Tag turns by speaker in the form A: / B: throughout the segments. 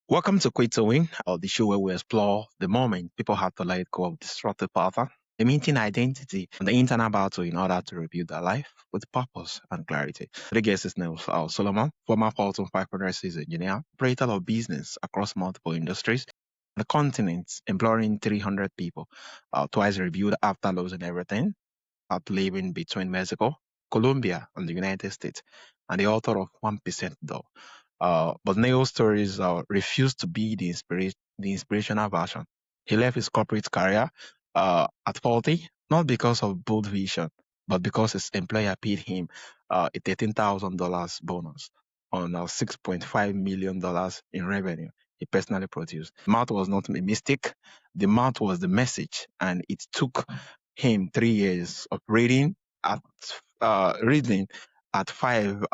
A: Welcome to Quit to Win, the show where we explore the moment people have to let go of destructive pattern, limiting identity, and the internal battle in order to rebuild their life with purpose and clarity. The guest is Neil Solomon, former Fortune 500 sales engineer, operator of business across multiple industries, the continent, employing 300 people, twice reviewed after losing everything, at living between Mexico, Colombia, and the United States, and the author of 1% Though. But Neil's stories refused to be the inspirational version. He left his corporate career at 40, not because of bold vision, but because his employer paid him a $13,000 bonus on $6.5 million in revenue he personally produced. The math was not a mistake. The math was the message, and it took him 3 years of reading at 5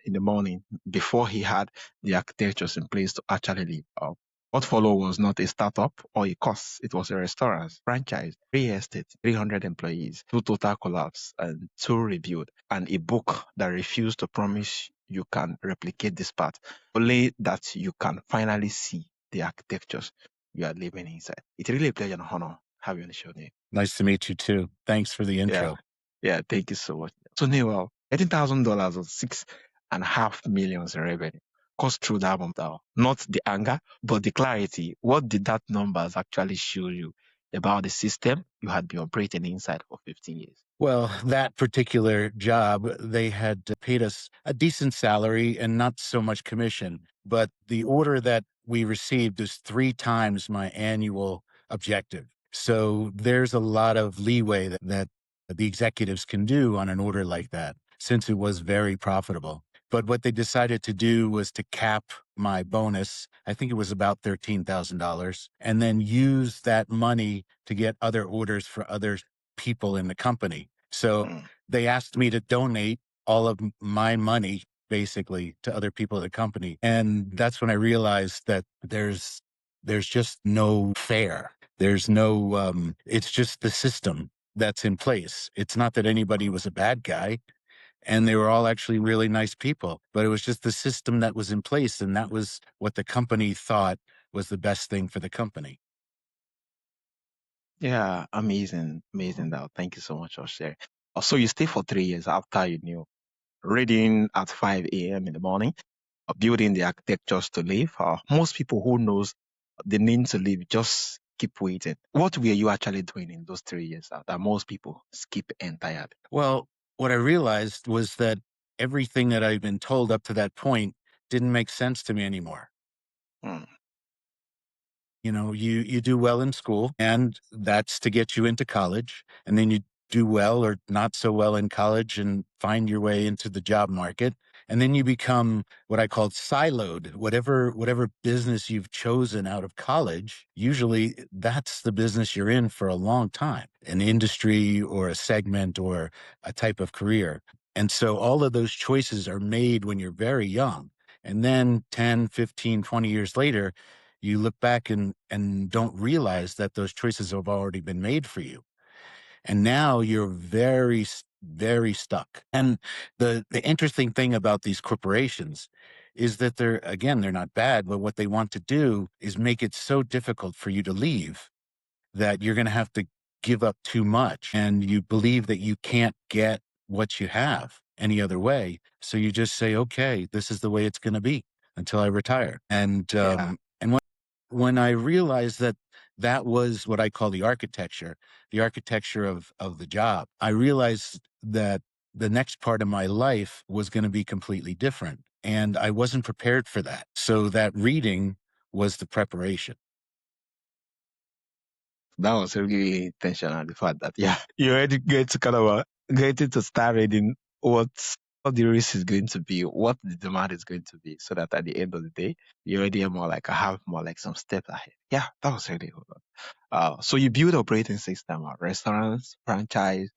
A: in the morning before he had the architectures in place to actually live. What followed was not a startup or a course. It was a restaurant, franchise, real estate, 300 employees, two total collapse, and two rebuild, and a book that refused to promise you can replicate this path, only that you can finally see the architectures you are living inside. It's really a pleasure and honor having you on the show, Neil.
B: Nice to meet you too. Thanks for the
A: Yeah,
B: intro.
A: yeah, thank you so much. So Neil, $18,000 or 6.5 million in revenue cost through that month out. Not the anger, but the clarity. What did that numbers actually show you about the system you had been operating inside for 15 years?
B: Well, that particular job, they had paid us a decent salary and not so much commission, but the order that we received is 3 times my annual objective. So there's a lot of leeway that the executives can do on an order like that, since it was very profitable. But what they decided to do was to cap my bonus. I think it was about $13,000, and then use that money to get other orders for other people in the company. So
A: Mm.
B: they asked me to donate all of my money basically to other people at the company. And that's when I realized that there's just no fair. There's no, it's just the system that's in place. It's not that anybody was a bad guy, and they were all actually really nice people, but it was just the system that was in place. And that was what the company thought was the best thing for the company.
A: Yeah, amazing, amazing. That. Thank you so much for sharing. So you stay for 3 years after you knew reading at 5 a.m. in the morning, building the architectures to live. Most people who knows the need to live just keep waiting. What were you actually doing in those 3 years that most people skip entirely?
B: Well, what I realized was that everything that I'd been told up to that point didn't make sense to me anymore.
A: Mm,
B: You know, you do well in school, and that's to get you into college, and then you do well or not so well in college and find your way into the job market, and then you become what I call siloed. Whatever business you've chosen out of college, usually that's the business you're in for a long time, an industry or a segment or a type of career. And so all of those choices are made when you're very young. And then 10, 15, 20 years later, you look back and don't realize that those choices have already been made for you. And now you're very stuck. And the interesting thing about these corporations is that they're not bad, but what they want to do is make it so difficult for you to leave that you're going to have to give up too much. And you believe that you can't get what you have any other way. So you just say, okay, this is the way it's going to be until I retire.
A: yeah,
B: And when I realized that that was what I call the architecture of the job, I realized that the next part of my life was going to be completely different. And I wasn't prepared for that. So that reading was the preparation.
A: that was really intentional. The fact that you already get to kind of getting to start reading what the risk is going to be, what the demand is going to be, so that at the end of the day, you already are more like have more like some steps ahead. Yeah, that was really good. So you build operating system, restaurants, franchise,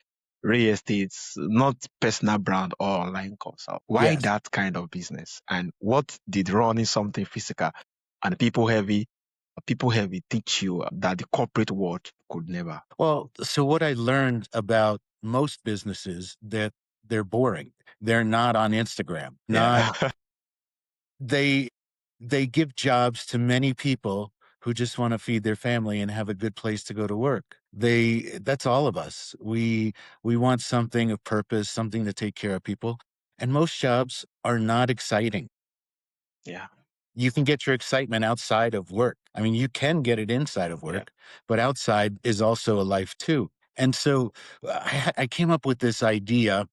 A: real estates, not personal brand or online course. Why
B: Yes.
A: that kind of business? And what did running something physical and people heavy teach you that the corporate world could never?
B: Well, so what I learned about most businesses that they're boring. They're not on Instagram. Not
A: Yeah.
B: they they give jobs to many people who just want to feed their family and have a good place to go to work. That's all of us. We want something of purpose, something to take care of people. And most jobs are not exciting.
A: Yeah.
B: You can get your excitement outside of work. I mean, you can get it inside of
A: Yeah.
B: work, but outside is also a life too. And so I came up with this idea,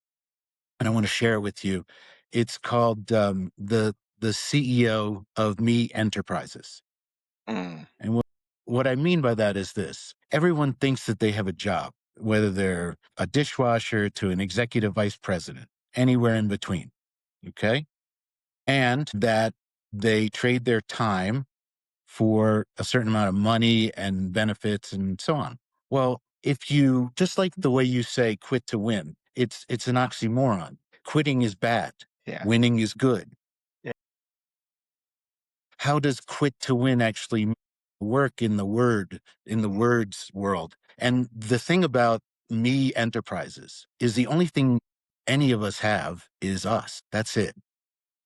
B: and I want to share it with you. It's called the CEO of Me Enterprises.
A: Mm.
B: And what I mean by that is this: everyone thinks that they have a job, whether they're a dishwasher to an executive vice president, anywhere in between. Okay. And that they trade their time for a certain amount of money and benefits and so on. Well, if you just like the way you say quit to win, it's an oxymoron. Quitting is bad.
A: Yeah.
B: Winning is good.
A: Yeah.
B: How does quit to win actually work in the words world? And the thing about Me Enterprises is the only thing any of us have is us. That's it.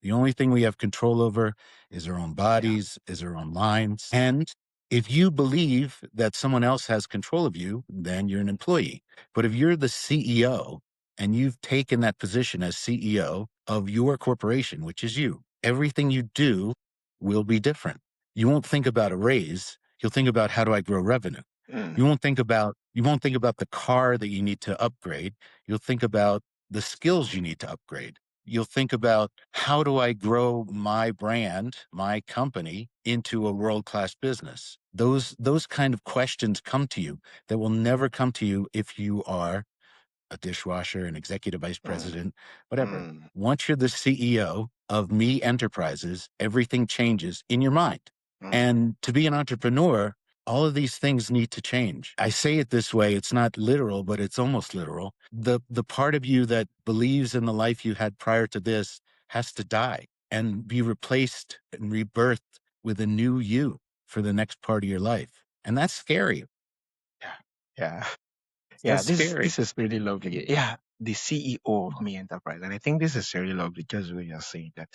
B: The only thing we have control over is our own
A: Yeah.
B: bodies, is our own minds. And if you believe that someone else has control of you, then you're an employee. But if you're the CEO and you've taken that position as CEO of your corporation, which is you, everything you do will be different. You won't think about a raise. You'll think about, how do I grow revenue?
A: Mm.
B: You won't think about the car that you need to upgrade. You'll think about the skills you need to upgrade. You'll think about, how do I grow my brand, my company into a world-class business? Those kind of questions come to you that will never come to you if you are a dishwasher, an executive vice
A: Mm.
B: president, whatever.
A: Mm.
B: Once you're the CEO of Me Enterprises, everything changes in your mind.
A: Mm.
B: And to be an entrepreneur, all of these things need to change. I say it this way, it's not literal, but it's almost literal. The part of you that believes in the life you had prior to this has to die and be replaced and rebirthed with a new you for the next part of your life. And that's scary.
A: Yeah. Yeah. Yeah,
B: That's
A: this
B: scary.
A: is really lovely. Yeah, the CEO of Me Enterprise, and I think this is really lovely. Just what you're saying that,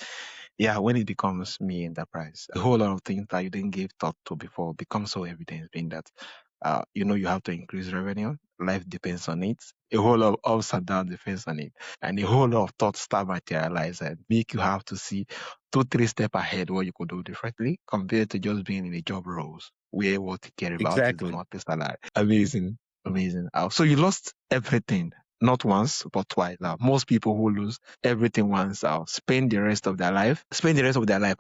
A: yeah, when it becomes Me Enterprise, a whole lot of things that you didn't give thought to before become so evident. Being that, you have to increase revenue. Life depends on it. A whole lot of ups and downs depends on it, and a whole lot of thoughts start materialize and make you have to see 2, 3 steps ahead what you could do differently compared to just being in a job roles where what you care about is the
B: Exactly.
A: monthly salary. Amazing. Amazing. So you lost everything, not once, but twice. Now, most people who lose everything once spend the rest of their life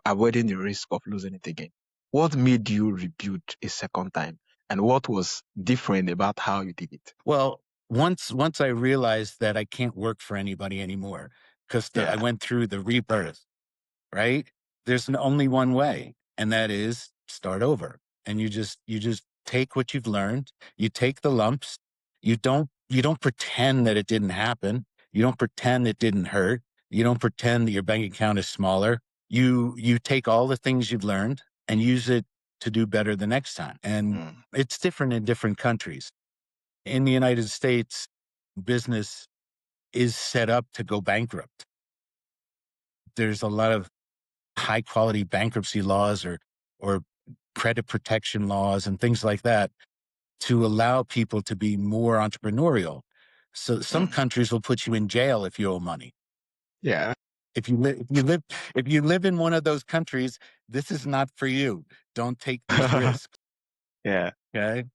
A: avoiding the risk of losing it again. What made you rebuild a second time? And what was different about how you did it?
B: Well, once I realized that I can't work for anybody anymore, because I
A: Yeah.
B: went through the rebirth, right? There's only one way, and that is start over. And you just take what you've learned, you take the lumps, you don't pretend that it didn't happen, you don't pretend it didn't hurt, you don't pretend that your bank account is smaller. You take all the things you've learned and use it to do better the next time. And
A: Mm.
B: it's different in different countries. In the United States, business is set up to go bankrupt. There's a lot of high quality bankruptcy laws or credit protection laws and things like that to allow people to be more entrepreneurial. So some
A: Mm.
B: countries will put you in jail if you owe money.
A: Yeah.
B: If you live in one of those countries, this is not for you. Don't take these risks.
A: Yeah.
B: Okay.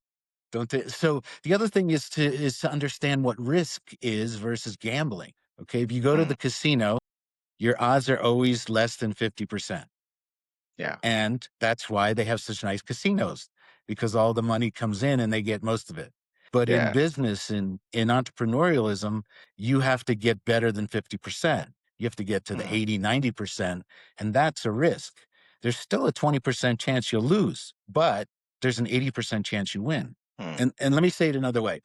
B: Don't ta- So the other thing is to understand what risk is versus gambling. Okay. If you go to
A: Mm.
B: the casino, your odds are always less than 50%.
A: Yeah.
B: And that's why they have such nice casinos, because all the money comes in and they get most of it. But in
A: Yeah.
B: business and in entrepreneurialism, you have to get better than 50%. You have to get to the
A: Mm.
B: 80, 90%. And that's a risk. There's still a 20% chance you'll lose, but there's an 80% chance you win.
A: Mm.
B: And let me say it another way.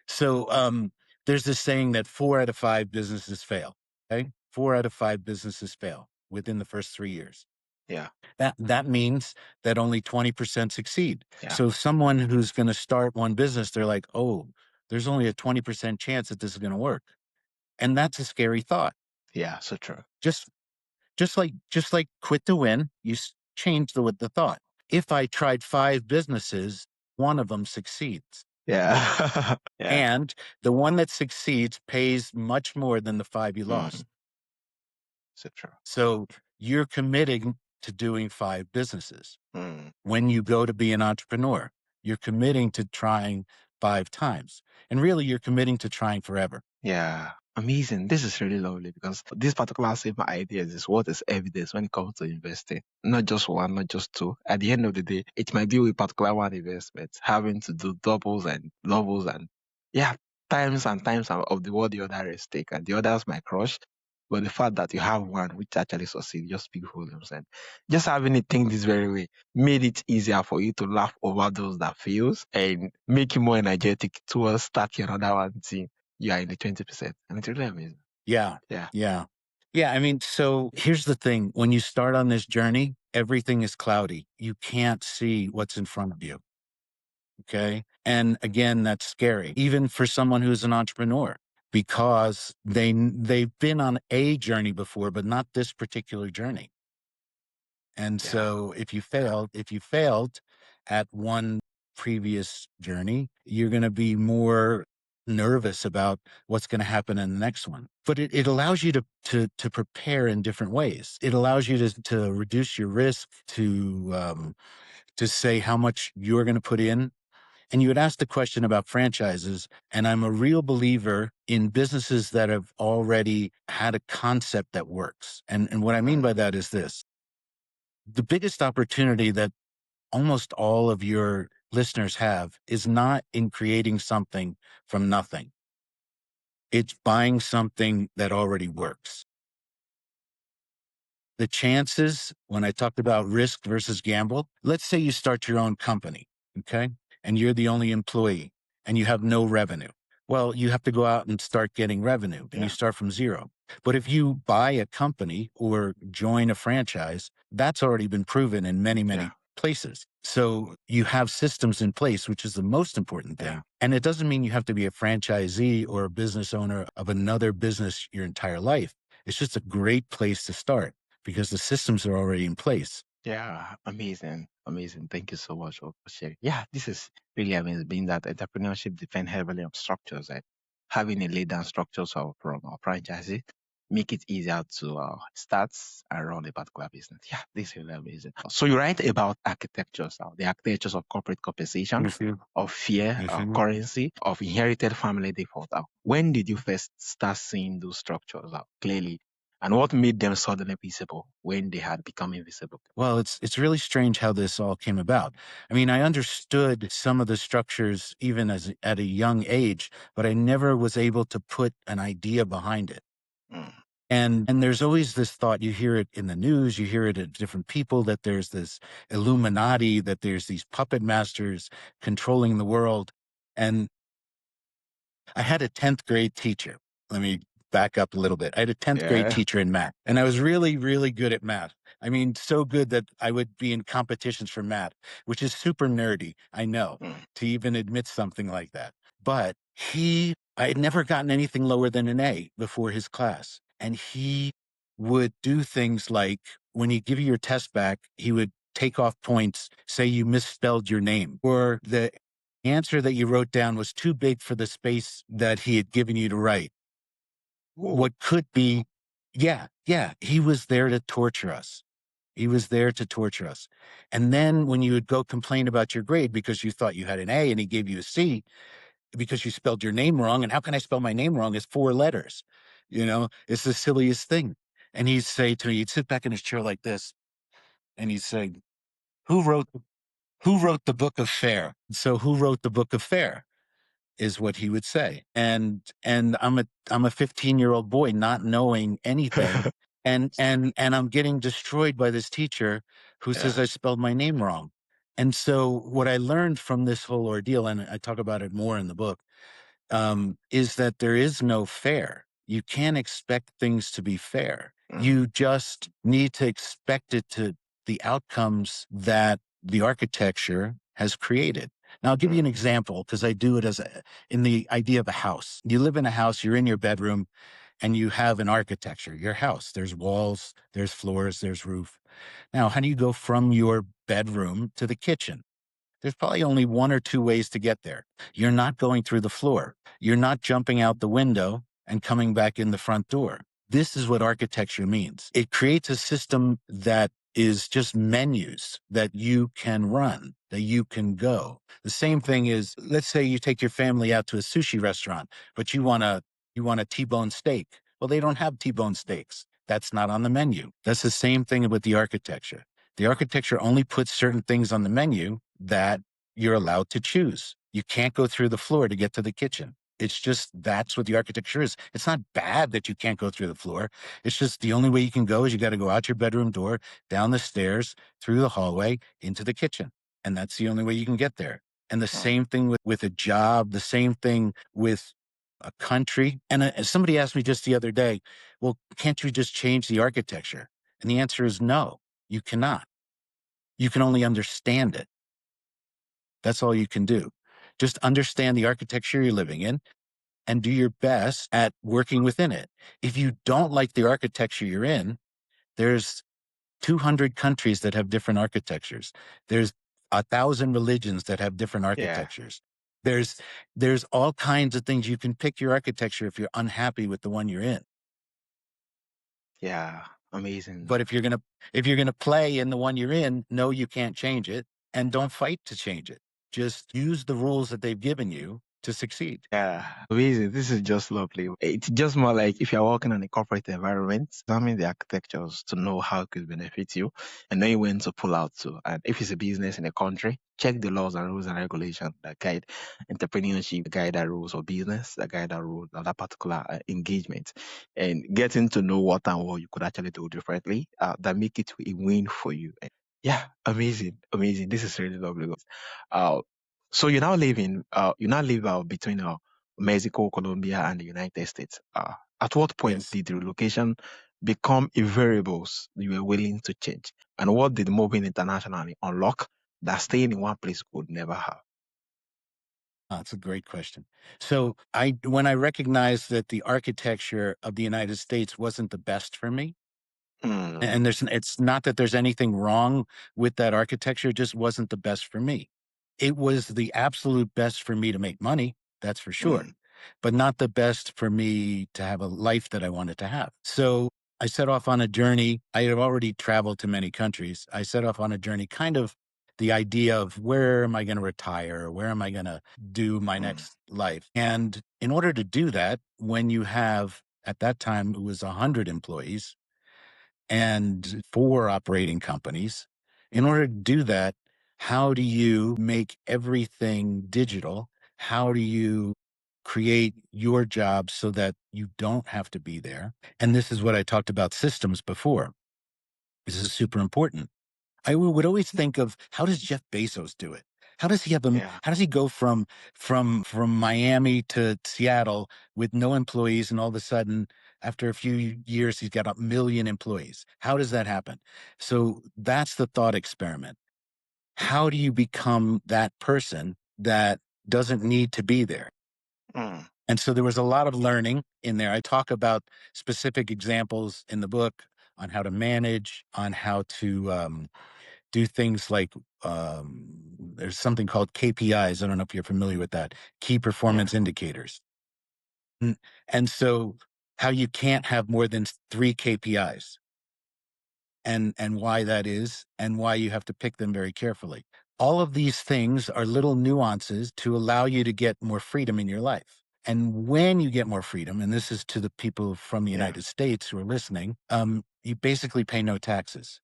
B: So there's this saying that 4 out of 5 businesses fail. Okay. 4 out of 5 businesses fail within the first 3 years.
A: Yeah.
B: That means that only 20% succeed.
A: Yeah.
B: So someone who's going to start one business, they're like, oh, there's only a 20% chance that this is going to work. And that's a scary thought.
A: Yeah. So true.
B: Just Just like quit to win, change the thought. If I tried 5 businesses, one of them succeeds.
A: Yeah. Yeah.
B: And the one that succeeds pays much more than the 5 you
A: Mm,
B: lost.
A: so true.
B: So you're committing to doing 5 businesses.
A: Mm.
B: When you go to be an entrepreneur, you're committing to trying 5 times. And really, you're committing to trying forever.
A: Yeah, amazing. This is really lovely because this particular same idea is what is evidence when it comes to investing. Not just one, not just two. At the end of the day, it might be a particular one investment having to do doubles and doubles and yeah, times and times of the what the other is take and the others might crush. But the fact that you have one which actually succeeds just speaks volumes. And just having it think this very way made it easier for you to laugh over those that fails and make you more energetic towards starting another one thing. You are in the 20%. And it's really amazing.
B: Yeah.
A: Yeah.
B: Yeah. Yeah. I mean, so here's the thing, when you start on this journey, everything is cloudy. You can't see what's in front of you. Okay. And again, that's scary, even for someone who's an entrepreneur, because they've been on a journey before, but not this particular journey. And
A: Yeah.
B: so if you failed at one previous journey, you're going to be more nervous about what's going to happen in the next one. But it allows you to prepare in different ways. It allows you to reduce your risk, to say how much you're going to put in. And you had asked the question about franchises, and I'm a real believer in businesses that have already had a concept that works. And what I mean
A: Mm.
B: by that is this: the biggest opportunity that almost all of your listeners have is not in creating something from nothing. It's buying something that already works. The chances, when I talked about risk versus gamble, let's say you start your own company, okay? And you're the only employee and you have no revenue. Well, you have to go out and start getting revenue and you
A: Yeah.
B: start from zero. But if you buy a company or join a franchise, that's already been proven in many,
A: Yeah.
B: many places. So you have systems in place, which is the most important
A: Yeah.
B: thing. And it doesn't mean you have to be a franchisee or a business owner of another business your entire life. It's just a great place to start because the systems are already in place.
A: Yeah. Amazing. Amazing. Thank you so much for sharing. Yeah, this is really amazing, being that entrepreneurship depends heavily on structures and having a laid down structure from our franchises make it easier to start and run a particular business. Yeah, this is really amazing. So you write about architectures, the architectures of corporate compensation,
B: Mhm,
A: of fear,
B: mhm.
A: currency, of inherited family default. When did you first start seeing those structures clearly? And what made them suddenly visible when they had become invisible?
B: Well, it's really strange how this all came about. I mean, I understood some of the structures even at a young age, but I never was able to put an idea behind it.
A: Mm,
B: And there's always this thought, you hear it in the news, you hear it at different people, that there's this Illuminati, that there's these puppet masters controlling the world. And I had a 10th grade teacher. Let me back up a little bit. I had a 10th grade
A: yeah.
B: teacher in math, and I was really, really good at math. I mean, so good that I would be in competitions for math, which is super nerdy. I know,
A: Mm,
B: to even admit something like that. But I had never gotten anything lower than an A before his class. And he would do things like, when he'd give you your test back, he would take off points, say you misspelled your name, or the answer that you wrote down was too big for the space that he had given you to write.
A: whoa.
B: What could be, yeah, yeah, he was there to torture us. He was there to torture us. And then when you would go complain about your grade because you thought you had an A and he gave you a C because you spelled your name wrong. And how can I spell my name wrong? It's 4 letters. It's the silliest thing. And he'd say to me, he'd sit back in his chair like this and he'd say, who wrote, who wrote the book of fair? So who wrote the book of fair? Is what he would say. And I'm a 15-year-old boy not knowing anything. And I'm getting destroyed by this teacher who says
A: Yeah.
B: I spelled my name wrong. And so what I learned from this whole ordeal, and I talk about it more in the book, is that there is no fair. You can't expect things to be fair.
A: Mm,
B: You just need to expect the outcomes that the architecture has created. Now, I'll give you
A: mm,
B: an example because I do it in the idea of a house. You live in a house, you're in your bedroom, and you have an architecture, your house, there's walls, there's floors, there's roof. Now, how do you go from your bedroom to the kitchen? There's probably only one or two ways to get there. You're not going through the floor. You're not jumping out the window and coming back in the front door. This is what architecture means. It creates a system that is just menus that you can run, that you can go. The same thing is, let's say you take your family out to a sushi restaurant, but you want a T-bone steak. Well, they don't have T-bone steaks. That's not on the menu. That's the same thing with the architecture. The architecture only puts certain things on the menu that you're allowed to choose. You can't go through the floor to get to the kitchen. It's just that's what the architecture is. It's not bad that you can't go through the floor. It's just the only way you can go is you got to go out your bedroom door, down the stairs, through the hallway, into the kitchen. And that's the only way you can get there. And the
A: Mm.
B: same thing with a job, the same thing with a country. And somebody asked me just the other day, well, can't you just change the architecture? And the answer is no, you cannot. You can only understand it. That's all you can do. Just understand the architecture you're living in and do your best at working within it. If you don't like the architecture you're in, there's 200 countries that have different architectures. There's 1,000 religions that have different
A: Yeah.
B: architectures. There's there's all kinds of things. You can pick your architecture if you're unhappy with the one you're in.
A: Yeah. Amazing.
B: But if you're gonna play in the one you're in, no, you can't change it, and don't fight to change it. Just use the rules that they've given you to succeed.
A: Yeah, amazing. This is just lovely. It's just more like if you're working in a corporate environment, examine the architectures to know how it could benefit you and knowing when to pull out to. And if it's a business in a country, check the laws and rules and regulations that guide entrepreneurship, guide that rules of business, that guide that rules of that particular engagement. And getting to know what and what you could actually do differently, that make it a win for you. Yeah, amazing, amazing. This is really lovely. Uh, so you now live between Mexico, Colombia, and the United States. At what point
B: Yes.
A: did the relocation become a variables you were willing to change? And what did moving internationally unlock that staying in one place could never have?
B: That's a great question. So when I recognized that the architecture of the United States wasn't the best for me,
A: Mm,
B: and it's not that there's anything wrong with that architecture, it just wasn't the best for me. It was the absolute best for me to make money, that's for sure,
A: mm,
B: but not the best for me to have a life that I wanted to have. So I set off on a journey. I had already traveled to many countries. I set off on a journey, kind of the idea of where am I going to retire? Where am I going to do my
A: mm,
B: next life? And in order to do that, when you have, at that time, it was 100 employees and 4 operating companies. In order to do that, how do you make everything digital? How do you create your job so that you don't have to be there? And this is what I talked about systems before. This is super important. I would always think of, how does Jeff Bezos do it? How does he have them?
A: yeah.
B: How does he go from Miami to Seattle with no employees, and all of a sudden, after a few years, he's got 1 million employees? How does that happen? So that's the thought experiment. How do you become that person that doesn't need to be there?
A: Mm,
B: And so there was a lot of learning in there. I talk about specific examples in the book on how to manage, on how to do things like, there's something called KPIs. I don't know if you're familiar with that, key
A: yeah.
B: performance indicators. And, and so how you can't have more than 3 KPIs, and why that is, and why you have to pick them very carefully. All of these things are little nuances to allow you to get more freedom in your life. And when you get more freedom, and this is to the people from the
A: Yeah.
B: United States who are listening, you basically pay no taxes.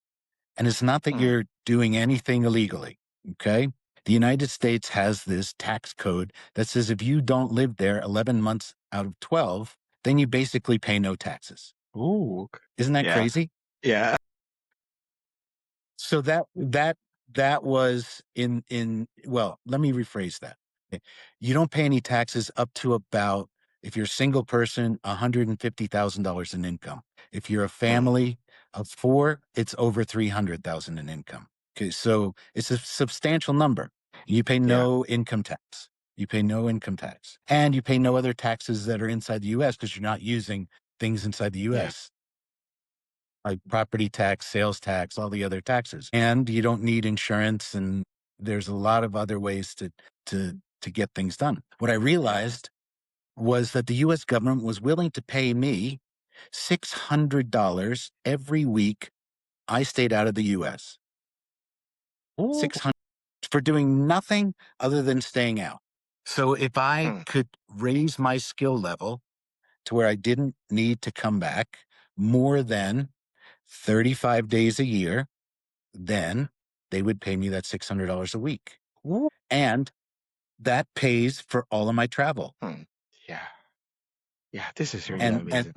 B: And it's not that
A: Mm,
B: you're doing anything illegally. Okay. The United States has this tax code that says if you don't live there 11 months out of 12, then you basically pay no taxes.
A: ooh, okay.
B: Isn't that
A: Yeah.
B: crazy?
A: Yeah.
B: So that was in well, let me rephrase that. Okay. You don't pay any taxes up to about, if you're a single person, $150,000 in income. If you're a
A: Mm,
B: family of 4, it's over 300,000 in income. Okay, so it's a substantial number. You pay
A: yeah.
B: no income tax. You pay no income tax. And you pay no other taxes that are inside the US because you're not using things inside the
A: Yeah.
B: US, like property tax, sales tax, all the other taxes. And you don't need insurance, and there's a lot of other ways to get things done. What I
A: Yeah.
B: realized was that the US government was willing to pay me $600 every week I stayed out of the US.
A: Ooh.
B: 600 for doing nothing other than staying out. So if I
A: Hmm.
B: could raise my skill level to where I didn't need to come back more than 35 days a year, then they would pay me that $600 a week.
A: Ooh.
B: And that pays for all of my travel.
A: Hmm. Yeah. Yeah. This is really
B: And
A: amazing.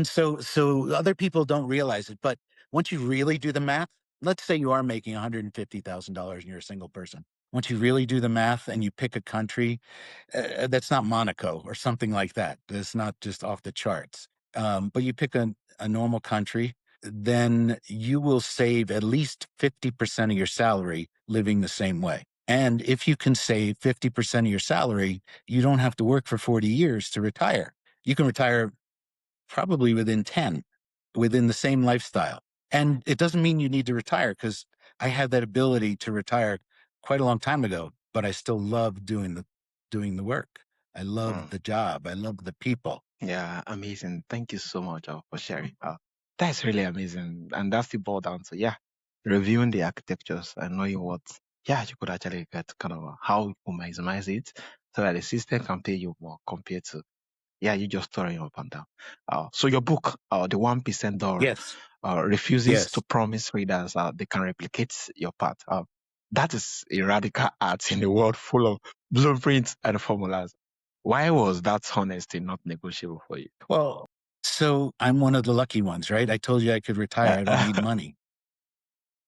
B: so other people don't realize it, but once you really do the math, let's say you are making $150,000 and you're a single person. Once you really do the math and you pick a country that's not Monaco or something like that, that's not just off the charts, but you pick a normal country, then you will save at least 50% of your salary living the same way. And if you can save 50% of your salary, you don't have to work for 40 years to retire. You can retire probably within 10, within the same lifestyle. And it doesn't mean you need to retire, because I had that ability to retire quite a long time ago, but I still love doing the work. I love
A: Hmm.
B: the job. I love the people.
A: Yeah. Amazing. Thank you so much for sharing. That's really amazing. And that's the boil down to, yeah, reviewing the architectures and knowing what, yeah, you could actually get kind of how you maximize it so that the system can pay you more compared to, yeah, you just throwing up and down. So your book, the 1% door,
B: Yes.
A: refuses to
B: Yes.
A: promise readers they can replicate your path. That is a radical art in a world full of blueprints and formulas. Why was that honesty not negotiable for you?
B: Well, so I'm one of the lucky ones, right? I told you I could retire. I don't need money.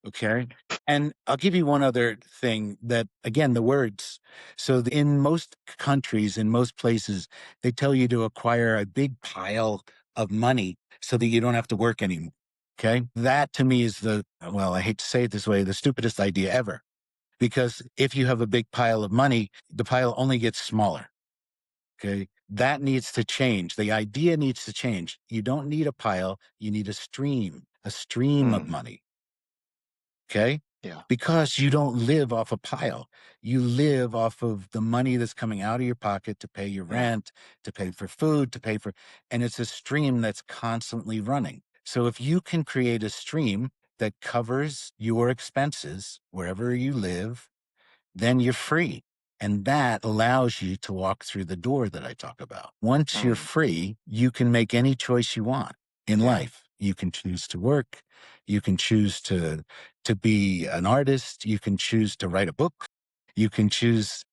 B: Okay. And I'll give you one other thing that, again, the words. So in most countries, in most places, they tell you to acquire a big pile of money so that you don't have to work anymore. Okay. That to me is well, I hate to say it this way, the stupidest idea ever. Because if you have a big pile of money, the pile only gets smaller. Okay. That needs to change. The idea needs to change. You don't need a pile, you need a stream of
A: Hmm.
B: money. Okay.
A: Yeah.
B: Because you don't live off a pile. You live off of the money that's coming out of your pocket to pay your
A: Yeah.
B: rent, to pay for food, and it's a stream that's constantly running. So if you can create a stream that covers your expenses wherever you live, then you're free. And that allows you to walk through the door that I talk about. Once you're
A: Hmm.
B: free, you can make any choice you want in
A: Yeah.
B: life. You can choose to work. You can choose to be an artist. You can choose to write a book. You can choose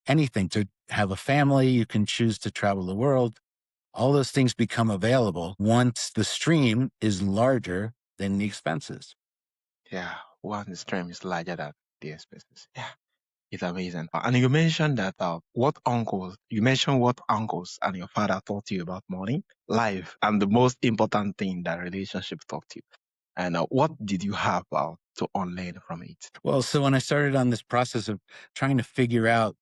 B: anything, to have a family. You can choose to travel the world. All those things become available once the stream is larger than the expenses.
A: Yeah. One stream is larger than the expenses. Yeah. It's amazing. And you mentioned that you mentioned what uncles and your father taught you about money, life, and the most important thing, that relationship taught you. And what did you have to unlearn from it?
B: Well, so when I started on this process of trying to figure out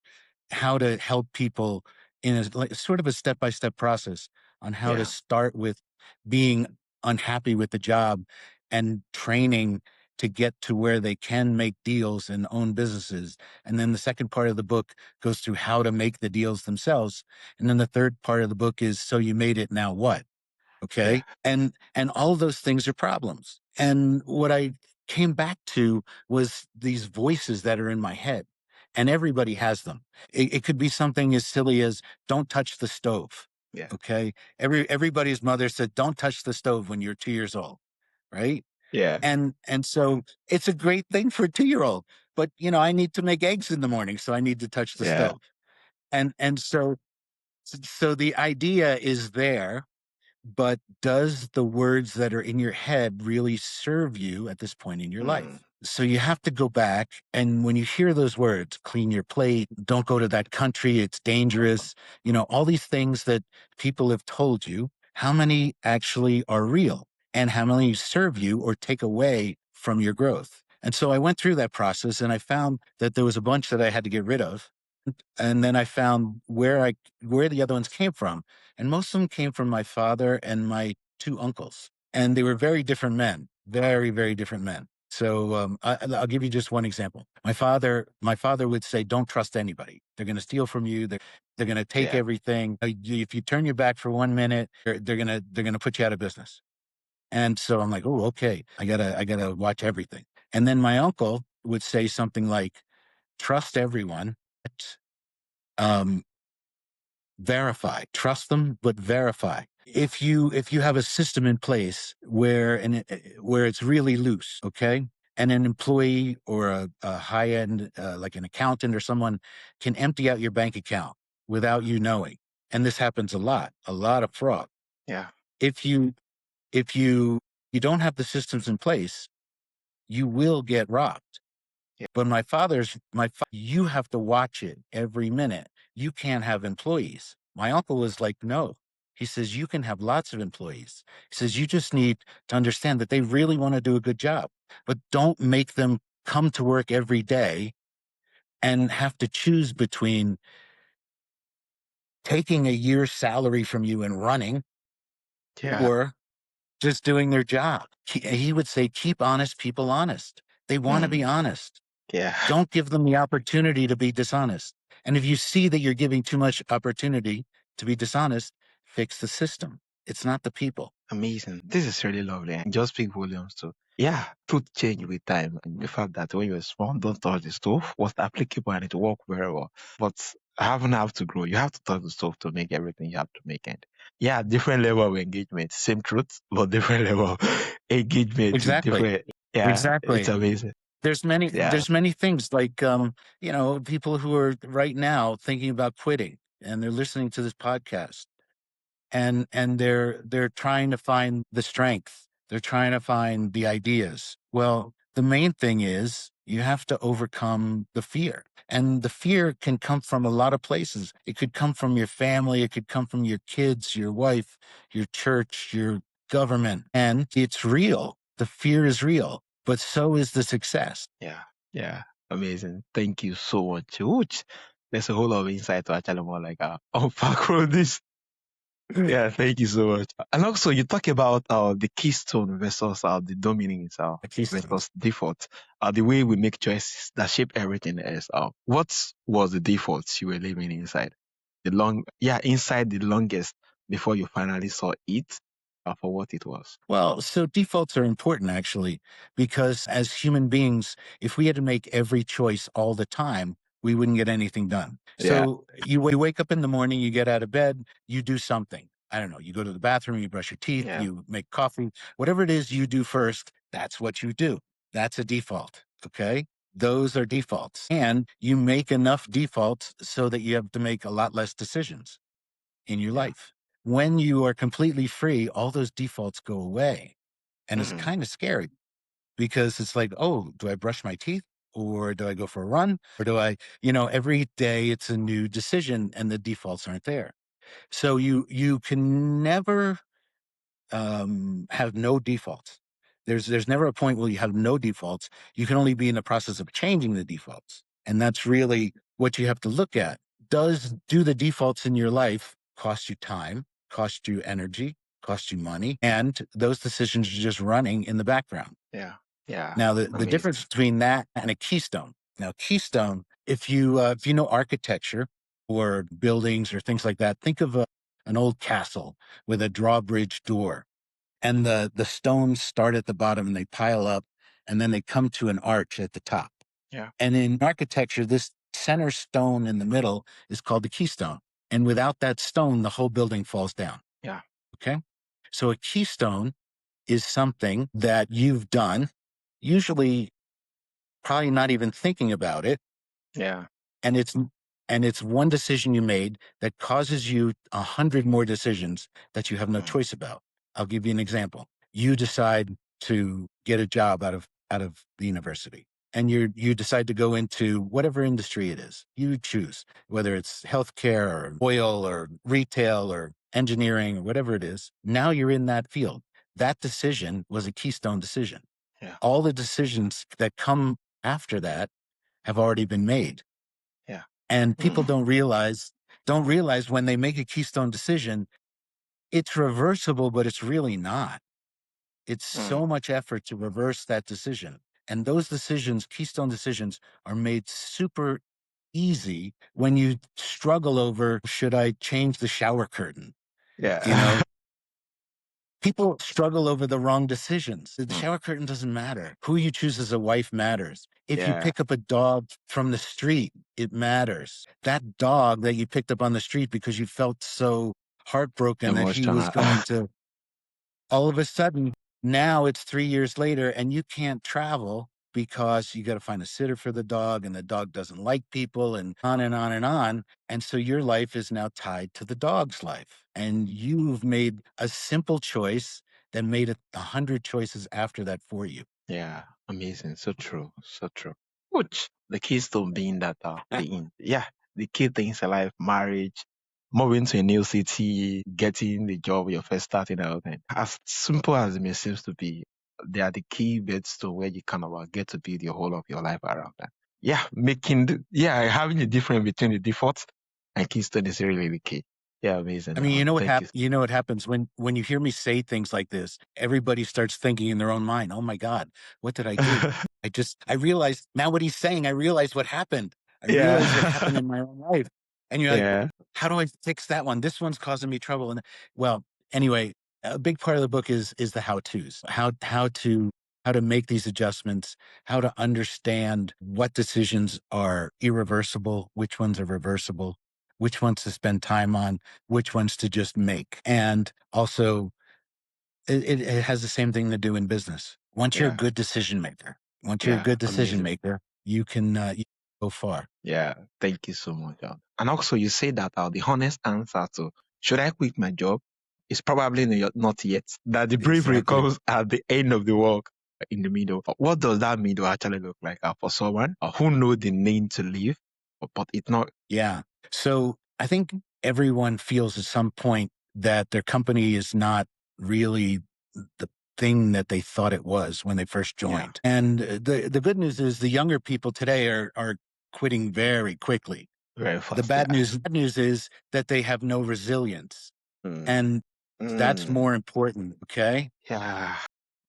B: how to help people in like sort of a step-by-step process on how to
A: Yeah.
B: start with being unhappy with the job and training to get to where they can make deals and own businesses. And then the second part of the book goes through how to make the deals themselves. And then the third part of the book is, so you made it, now what?
A: Yeah.
B: Okay. And all of those things are problems. And what I came back to was these voices that are in my head, and everybody has them. It could be something as silly as, don't touch the stove.
A: Yeah.
B: Okay. Everybody's mother said, don't touch the stove when you're 2 years old. Right.
A: Yeah.
B: And so it's a great thing for a 2-year-old, but I need to make eggs in the morning, so I need to touch the
A: Yeah.
B: stove. And so the idea is there, but does the words that are in your head really serve you at this point in your
A: Mm.
B: life? So you have to go back. And when you hear those words, clean your plate, don't go to that country, it's dangerous, all these things that people have told you, how many actually are real and how many serve you or take away from your growth? And so I went through that process and I found that there was a bunch that I had to get rid of. And then I found where the other ones came from. And most of them came from my father and my two uncles. And they were very different men, very, very different men. So I'll give you just one example. My father would say, "Don't trust anybody. They're going to steal from you. They're going to take
A: Yeah.
B: everything. If you turn your back for 1 minute, they're gonna put you out of business." And so I'm like, "Oh, okay. I gotta watch everything." And then my uncle would say something like, "Trust everyone. Um, verify. Trust them, but verify. If you have a system in place where it's really loose, okay, and an employee or a high end like an accountant or someone can empty out your bank account without you knowing, and this happens a lot of fraud.
A: Yeah.
B: If you if you don't have the systems in place, you will get robbed.
A: Yeah.
B: But you have to watch it every minute. You can't have employees. My uncle was like, "No." He says, "You can have lots of employees." He says, "You just need to understand that they really want to do a good job, but don't make them come to work every day and have to choose between taking a year's salary from you and running
A: Yeah.
B: or just doing their job." He would say, "Keep honest people honest. They want to
A: Mm.
B: be honest.
A: Yeah.
B: Don't give them the opportunity to be dishonest. And if you see that you're giving too much opportunity to be dishonest, fix the system. It's not the people."
A: Amazing. This is really lovely and just speak volumes too. Yeah, truth change with time. And the fact that when you're small, don't touch the stove was applicable and it worked very well. But having have to grow, you have to touch the stove to make everything you have to make. And yeah, different level of engagement, same truth, but different level of engagement with
B: Exactly.
A: different. Yeah, it's
B: Exactly.
A: amazing. Yeah,
B: There's many things like people who are right now thinking about quitting and they're listening to this podcast and they're trying to find the strength. They're trying to find the ideas. Well, the main thing is you have to overcome the fear. And the fear can come from a lot of places. It could come from your family, it could come from your kids, your wife, your church, your government. And it's real. The fear is real, but so is the success.
A: yeah, yeah. Amazing. Thank you so much. Ouch. There's a whole lot of insight to actually more like unpack all this. Yeah, thank you so much. And also, you talk about the keystone versus the dominance
B: At least
A: versus default. The way we make choices that shape everything else. What was the default you were living inside? Inside the longest before you finally saw it for what it was.
B: Well, so defaults are important actually, because as human beings, if we had to make every choice all the time, we wouldn't get anything done.
A: Yeah,
B: So you wake up in the morning, you get out of bed, you do something. I don't know, you go to the bathroom, you brush your teeth,
A: yeah,
B: you make coffee, whatever it is you do first, that's what you do. That's a default. Okay. Those are defaults. And you make enough defaults so that you have to make a lot less decisions in your
A: yeah.
B: life. When you are completely free, all those defaults go away. And it's
A: Hmm.
B: kind of scary because it's like, oh, do I brush my teeth or do I go for a run? Or do every day it's a new decision and the defaults aren't there. So you can never have no defaults. There's never a point where you have no defaults. You can only be in the process of changing the defaults. And that's really what you have to look at. Do the defaults in your life cost you time, cost you energy, cost you money? And those decisions are just running in the background.
A: Yeah, yeah.
B: Now, the
A: Amazing.
B: difference between that and a keystone. Now, keystone, if you know architecture or buildings or things like that, think of an old castle with a drawbridge door, and the stones start at the bottom and they pile up, and then they come to an arch at the top.
A: Yeah,
B: And in architecture, this center stone in the middle is called the keystone. And without that stone, the whole building falls down.
A: yeah,
B: Okay. So a keystone is something that you've done, usually probably not even thinking about it.
A: yeah.
B: And it's one decision you made that causes you 100 more decisions that you have no
A: Mm,
B: choice about. I'll give you an example. You decide to get a job out of the university, and you decide to go into whatever industry it is. You choose whether it's healthcare or oil or retail or engineering or whatever it is. Now you're in that field. That decision was a keystone decision.
A: yeah,
B: All the decisions that come after that have already been made.
A: yeah.
B: And people
A: Hmm.
B: don't realize when they make a keystone decision, it's reversible, but it's really not. It's
A: Hmm.
B: so much effort to reverse that decision. And those decisions, keystone decisions, are made super easy when you struggle over, should I change the shower curtain? You
A: Yeah.
B: know, people struggle over the wrong decisions. The
A: Hmm.
B: shower curtain doesn't matter. Who you choose as a wife matters. If you
A: Yeah.
B: pick up a dog from the street, it matters. That dog that you picked up on the street because you felt so heartbroken that he was
A: Emotional.
B: going to, all of a sudden, now it's 3 years later and you can't travel because you got to find a sitter for the dog and the dog doesn't like people and on and on and on. And so your life is now tied to the dog's life. And you've made a simple choice that made 100 choices after that for you.
A: Yeah, amazing. So true. So true. Which the keystone being that the key things in life, marriage, moving to a new city, getting the job you're first starting out, and as simple as it may seems to be, they are the key bits to where you kind of get to build your whole of your life around that. Yeah, having a difference between the default and keystone is really the key. Yeah, amazing.
B: I mean,
A: Thank you.
B: you know what happens when you hear me say things like this, everybody starts thinking in their own mind, "Oh my God, what did I do?" I realized now what he's saying, I realized what happened. I realized what happened
A: Yeah.
B: in my own life. And you're like,
A: Yeah.
B: how do I fix that one? This one's causing me trouble. And well, anyway, a big part of the book is the how-tos, how to make these adjustments, how to understand what decisions are irreversible, which ones are reversible, which ones to spend time on, which ones to just make. And also, it has the same thing to do in business. Once you're a
A: Yeah.
B: good decision maker,
A: Yeah. Amazing.
B: you can go far.
A: Yeah, thank you so much. And also, you say that the honest answer to should I quit my job is probably not yet. That the bravery
B: Exactly.
A: comes at the end of the walk, in the middle. What does that mean to actually look like for someone who know the name to leave, but it's not?
B: Yeah. So I think everyone feels at some point that their company is not really the thing that they thought it was when they first
A: Yeah,
B: joined. And the good news is the younger people today are quitting very quickly.
A: very
B: The
A: fast. Yeah.
B: bad news is that they have no resilience.
A: Mm.
B: And that's
A: Mm.
B: more important. Okay.
A: Yeah.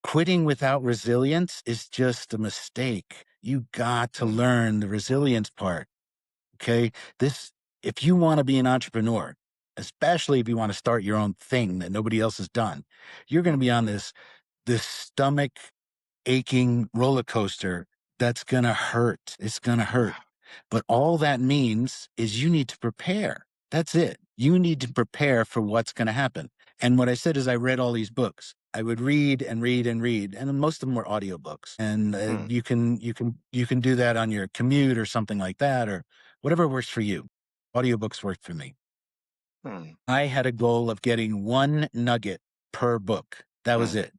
B: Quitting without resilience is just a mistake. You got to
A: Mm.
B: learn the resilience part. Okay. This, if you want to be an entrepreneur, especially if you want to start your own thing that nobody else has done, you're going to
A: Mm.
B: be on this stomach aching roller coaster that's going to hurt. It's going to hurt.
A: Yeah.
B: But all that means is you need to prepare. That's it. You need to prepare for what's going to happen. And what I said is I read all these books. I would read and read and read, and most of them were audiobooks. And
A: Mm.
B: you can do that on your commute or something like that, or whatever works for you. Audiobooks worked for me.
A: Mm.
B: I had a goal of getting one nugget per book. That was
A: Mm.
B: it.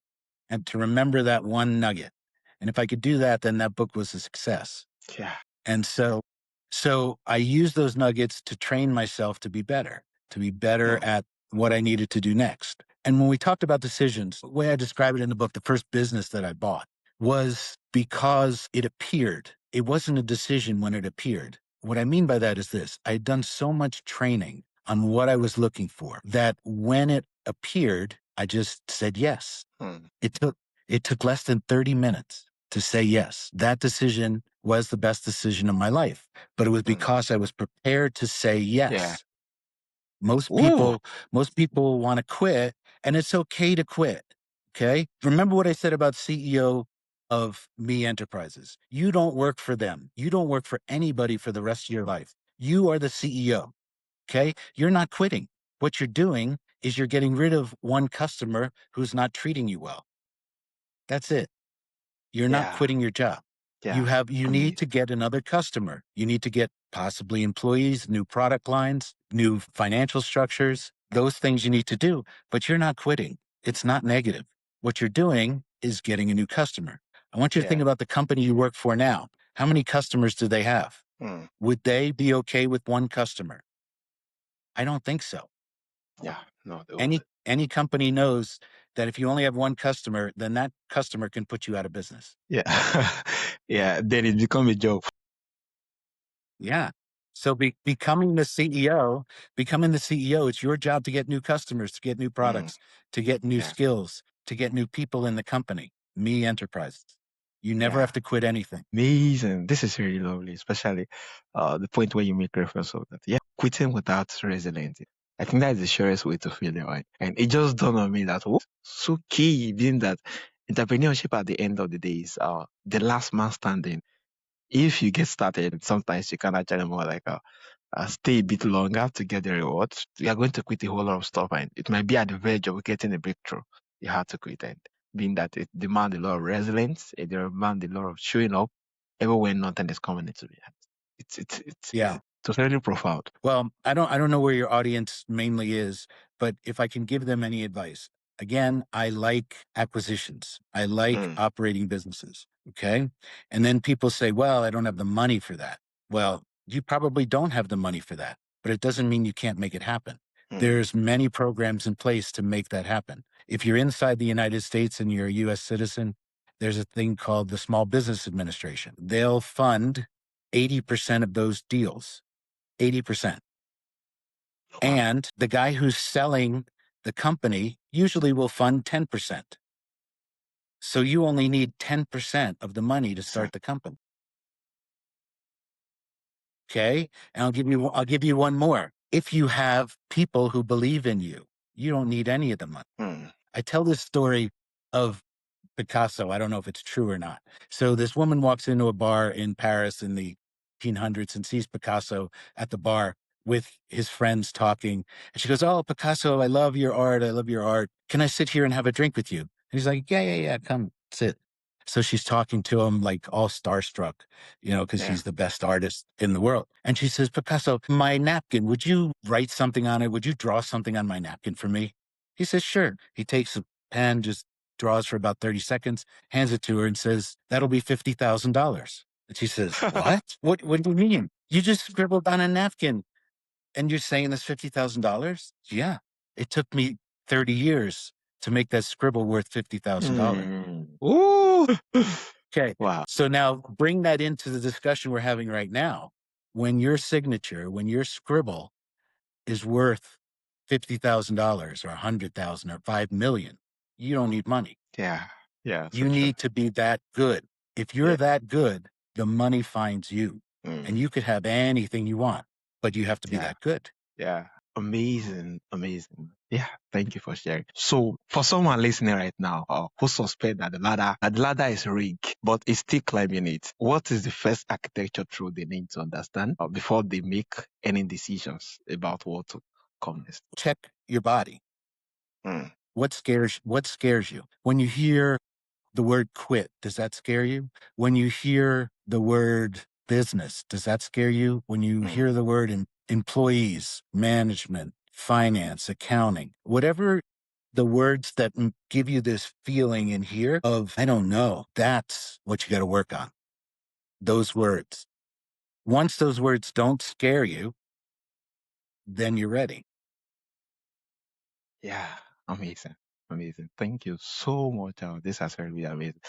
B: And to remember that one nugget. And if I could do that, then that book was a success.
A: Yeah.
B: And so I used those nuggets to train myself to be better
A: Mm.
B: at what I needed to do next. And when we talked about decisions, the way I describe it in the book, the first business that I bought was because it appeared. It wasn't a decision when it appeared. What I mean by that is this: I had done so much training on what I was looking for that when it appeared, I just said yes.
A: Mm.
B: It took it took less than 30 minutes to say yes. That decision was the best decision of my life, but it was
A: Mm.
B: because I was prepared to say
A: Yeah.
B: yes. Most
A: Ooh.
B: people, most people want to quit, and it's okay to quit. Okay. Remember what I said about CEO of Me Enterprises. You don't work for them. You don't work for anybody for the rest of your life. You are the CEO. Okay. You're not quitting. What you're doing is you're getting rid of one customer who's not treating you well. That's it. You're not
A: Yeah.
B: quitting your job.
A: Yeah.
B: You need to
A: Amazing.
B: get another customer. You need to get possibly employees, new product lines, new financial structures, those things you need to do, but you're not quitting. It's not negative. What you're doing is getting a new customer. I want you to think
A: Yeah.
B: about the company you work for now. How many customers do they have?
A: Mm.
B: Would they be okay with one customer? I don't think so.
A: Yeah. No, they won't.
B: Any company knows that if you only have one customer, then that customer can put you out of business.
A: Yeah. Yeah. Then it become a joke.
B: Yeah. So becoming the CEO, it's your job to get new customers, to get new
A: Mm,
B: products, to get new
A: yeah.
B: skills, to get new people in the company, me enterprises. You never
A: Yeah.
B: have to quit anything.
A: Amazing. This is really lovely, especially the point where you make reference of that. Yeah, quitting without resilience. I think that's the surest way to feel it, right? And it just dawned on me that what's so key being that entrepreneurship at the end of the day is the last man standing. If you get started, sometimes you can actually more like stay a bit longer to get the rewards. You are going to quit a whole lot of stuff, and it might be at the verge of getting a breakthrough. You have to quit, and being that it demands a lot of resilience, it demands a lot of showing up, even when nothing is coming into the hand.
B: Yeah.
A: It's totally profound.
B: Well, I don't know where your audience mainly is, but if I can give them any advice, again, I like acquisitions. I like
A: Mm,
B: operating businesses. Okay. And then people say, well, I don't have the money for that. Well, you probably don't have the money for that, but it doesn't mean you can't make it happen.
A: mm,
B: There's many programs in place to make that happen. If you're inside the United States and you're a US citizen, there's a thing called the Small Business Administration. They'll fund 80% of those deals. 80%.
A: wow.
B: And the guy who's selling the company usually will fund 10%. So you only need 10% of the money to
A: So,
B: start the company. Okay. And I'll give you one more. If you have people who believe in you, you don't need any of the money.
A: mm,
B: I tell this story of Picasso. I don't know if it's true or not. So this woman walks into a bar in Paris in the 1800s and sees Picasso at the bar with his friends talking. And she goes, "Oh, Picasso, I love your art. I love your art. Can I sit here and have a drink with you?" And he's like, "Yeah, yeah, yeah. Come sit." So she's talking to him like all starstruck, because
A: yeah.
B: he's the best artist in the world. And she says, "Picasso, my napkin, would you write something on it? Would you draw something on my napkin for me?" He says, "Sure." He takes a pen, just draws for about 30 seconds, hands it to her and says, "That'll be $50,000. And she says, "What? What do you mean? You just scribbled on a napkin and you're saying that's $50,000? Yeah. It took me 30 years to make that scribble worth $50,000.
A: Mm. Ooh.
B: Okay.
A: Wow.
B: So now bring that into the discussion we're having right now. When your signature, when your scribble is worth $50,000 or 100,000 or 5 million, you don't need money.
A: Yeah. Yeah. So
B: You
A: true.
B: need to be that good. If you're
A: Yeah.
B: that good, the money finds you
A: Mm,
B: and you could have anything you want, but you have to be
A: yeah.
B: that good.
A: Yeah. Amazing. Amazing. Yeah. Thank you for sharing. So for someone listening right now, who suspect that the ladder is rigged, but is still climbing it, what is the first architecture truth they need to understand before they make any decisions about what to come next?
B: Check your body.
A: Mm,
B: What scares you? When you hear the word quit, does that scare you? When you hear the word business, does that scare you? When you
A: mm,
B: hear the word employees, management, finance, accounting, whatever the words that give you this feeling in here of, I don't know, that's what you got to work on. Those words. Once those words don't scare you, then you're ready.
A: yeah. Amazing. Amazing. Thank you so much. This has really been amazing.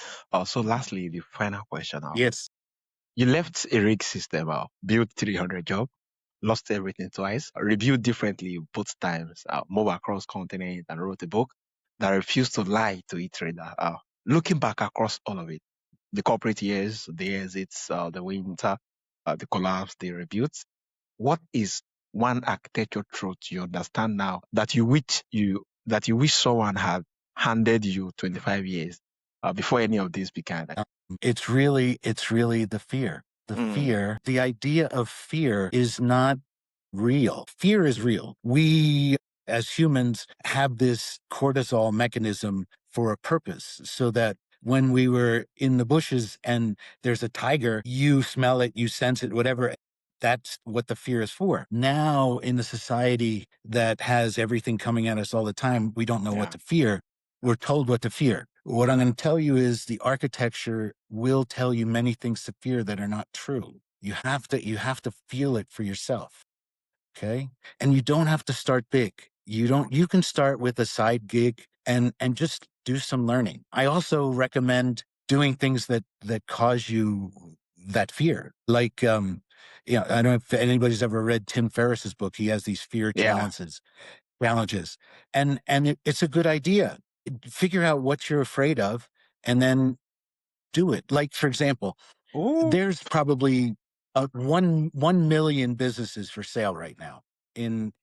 A: So lastly, the final question.
B: Yes.
A: You left a rig system, built 300 jobs, lost everything twice, reviewed differently both times, moved across continents and wrote a book that refused to lie to each reader. Looking back across all of it, the corporate years, the exits, the winter, the collapse, the rebuilds, what is one architecture truth you understand now that you wish someone had handed you 25 years before any of this began?
B: Um, it's really the fear.
A: Mm,
B: The idea of fear is not real. Fear is real. We as humans have this cortisol mechanism for a purpose so that when we were in the bushes and there's a tiger, you smell it, you sense it, whatever. That's what the fear is for. Now, in the society that has everything coming at us all the time, we don't know what
A: yeah,
B: to fear. We're told what to fear. What I'm going to tell you is the architecture will tell you many things to fear that are not true. You have to feel it for yourself. Okay. And you don't have to start big. You can start with a side gig and just do some learning. I also recommend doing things that cause you that fear. Like, I don't know if anybody's ever read Tim Ferriss's book. He has these fear
A: Yeah.
B: challenges, and it's a good idea. Figure out what you're afraid of, and then do it. Like, for example,
A: Oh.
B: there's probably 1 million businesses for sale right now in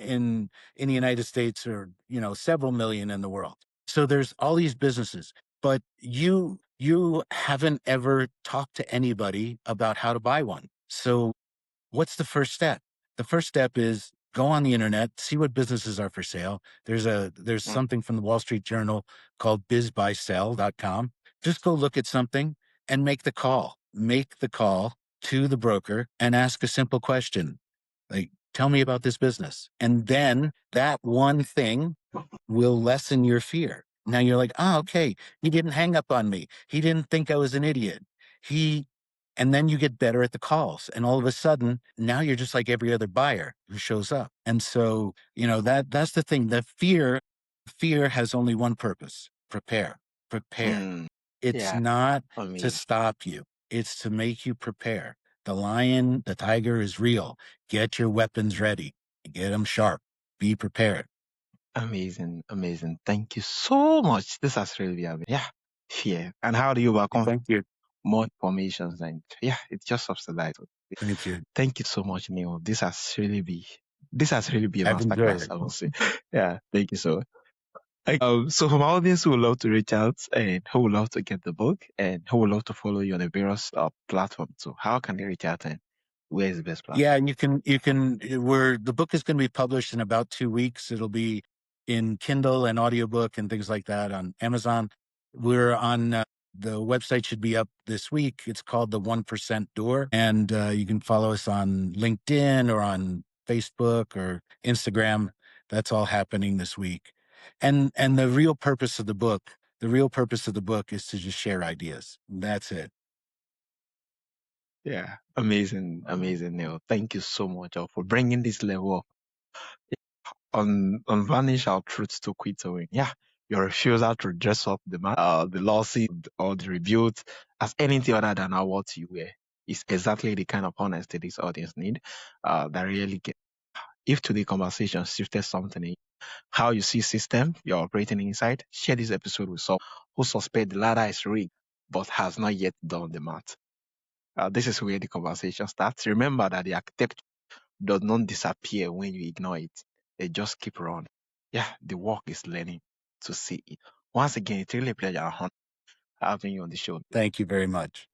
B: in in the United States, or several million in the world. So there's all these businesses, but you haven't ever talked to anybody about how to buy one. So what's the first step? The first step is go on the internet, see what businesses are for sale. There's
A: Mm,
B: something from the Wall Street Journal called bizbuysell.com. Just go look at something and make the call. Make the call to the broker and ask a simple question. Like, tell me about this business. And then that one thing will lessen your fear. Now you're like, oh, okay, he didn't hang up on me. He didn't think I was an idiot. He, and then you get better at the calls. And all of a sudden, now you're just like every other buyer who shows up. And so, that's the thing. The fear has only one purpose: prepare.
A: mm,
B: It's
A: yeah.
B: not to
A: Amazing.
B: stop you. It's to make you prepare. The lion, the tiger is real. Get your weapons ready. Get them sharp. Be prepared.
A: Amazing. Amazing. Thank you so much. This has really been amazing. Yeah. Fear. And how do you overcome
B: Thank you.
A: more information? And yeah, it's just subsidized.
B: Thank you.
A: Thank you so much, Neil. This has really been a
B: I've enjoyed
A: masterclass,
B: it.
A: I will say. Yeah, thank you so much. So from our audience who would love to reach out and who would love to get the book and who would love to follow you on the various platforms, so how can they reach out and where is the best
B: Yeah,
A: platform?
B: and where the book is going to be published in about 2 weeks. It'll be in Kindle and audiobook and things like that on Amazon. We're on the website should be up this week. It's called the 1% Door, and you can follow us on LinkedIn or on Facebook or Instagram. That's all happening this week. And the real purpose of the book is to just share ideas. That's it.
A: Yeah, amazing, amazing, Neil. Thank you so much for bringing this level on vanish our truths to quit away. Yeah, your refusal to dress up the lawsuit or the rebuke as anything other than what you wear is exactly the kind of honesty this audience need. That really get. If today conversation shifted something in how you see system you're operating inside, share this episode with someone who suspect the ladder is rigged but has not yet done the math. This is where the conversation starts. Remember that the architecture does not disappear when you ignore it. They just keep running. Yeah, the work is learning to see it. Once again, it's really a pleasure having you on the show.
B: Thank you very much.